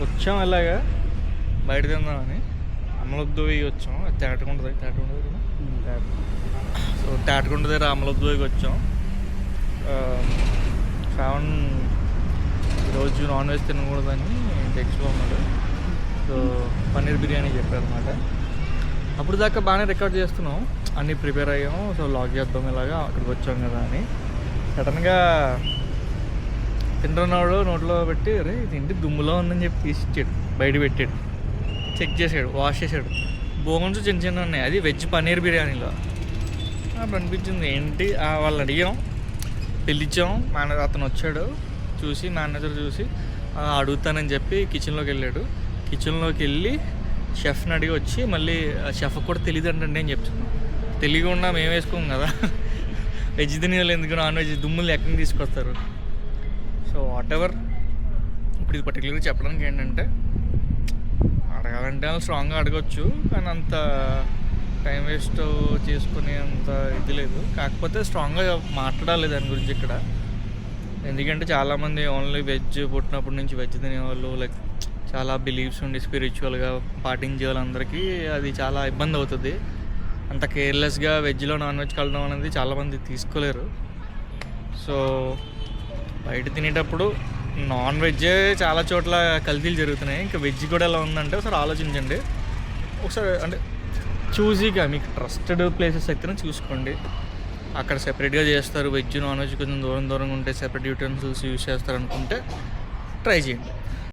వచ్చాం ఇలాగా బయట తిందామని అమలొద్దువి వచ్చాం. అది తేటకుంటుంది కదా. సో తేటకుండ దగ్గర అమలొద్దువికి వచ్చాం. శ్రావణ్ ఈరోజు నాన్ వెజ్ తినకూడదని టెక్స్ట్లో ఉన్నాడు. సో పన్నీర్ బిర్యానీ చెప్పారు అనమాట. అప్పుడు దాకా బాగానే రికార్డ్ చేస్తున్నాం, అన్నీ ప్రిపేర్ అయ్యాము. సో లాగ్ చేద్దాం ఇలాగా అక్కడికి వచ్చాం కదా అని. సడన్గా తింటున్నాడు, నోట్లో పెట్టి అరే ఇది ఇంటి దుమ్ములో ఉందని చెప్పి తీసిచ్చాడు, బయట పెట్టాడు, చెక్ చేసాడు, వాష్ చేసాడు. బోన్స్ చిన్న చిన్న ఉన్నాయి, అది వెజ్ పన్నీర్ బిర్యానీలో. అప్పుడు అనిపించింది ఏంటి. వాళ్ళు అడిగాం, పిలిచాం, అతను వచ్చాడు, చూసి మేనేజర్ చూసి అడుగుతానని చెప్పి కిచెన్లోకి వెళ్ళాడు. కిచెన్లోకి వెళ్ళి షెఫ్ని అడిగి వచ్చి మళ్ళీ షెఫ్ కూడా తెలియదు అంటే నేను చెప్తున్నాను. తెలియకుండా మేము వేసుకోం కదా, వెజ్ తినే వాళ్ళు ఎందుకు నాన్ వెజ్ దుమ్ములు ఎక్కడికి తీసుకొస్తారు. So what ever. ఇప్పుడు ఇది పర్టికులర్గా చెప్పడానికి ఏంటంటే, అడగాలంటే వాళ్ళు స్ట్రాంగ్గా అడగచ్చు, కానీ అంత టైం వేస్ట్ చేసుకునే అంత ఇది లేదు. కాకపోతే స్ట్రాంగ్గా మాట్లాడాలి దాని గురించి ఇక్కడ. ఎందుకంటే చాలామంది ఓన్లీ వెజ్ పుట్టినప్పటి నుంచి వెజ్ తినేవాళ్ళు, లైక్ చాలా బిలీఫ్స్ ఉండి స్పిరిచువల్గా పాటించే వాళ్ళందరికీ అది చాలా ఇబ్బంది అవుతుంది. అంత కేర్లెస్గా వెజ్లో నాన్ వెజ్ కలడం అనేది చాలామంది తీసుకోలేరు. సో బయట తినేటప్పుడు నాన్ వెజ్జే చాలా చోట్ల కల్తీలు జరుగుతున్నాయి, ఇంకా వెజ్ కూడా ఎలా ఉందంటే ఒకసారి ఆలోచించండి. ఒకసారి అంటే చూసీగా మీకు ట్రస్టెడ్ ప్లేసెస్ అయితేనే చూసుకోండి. అక్కడ సెపరేట్గా చేస్తారు, వెజ్ నాన్ వెజ్ కొంచెం దూరంగా ఉంటే సెపరేట్ యూటెన్సిల్స్ యూజ్ చేస్తారు అనుకుంటే ట్రై చేయండి.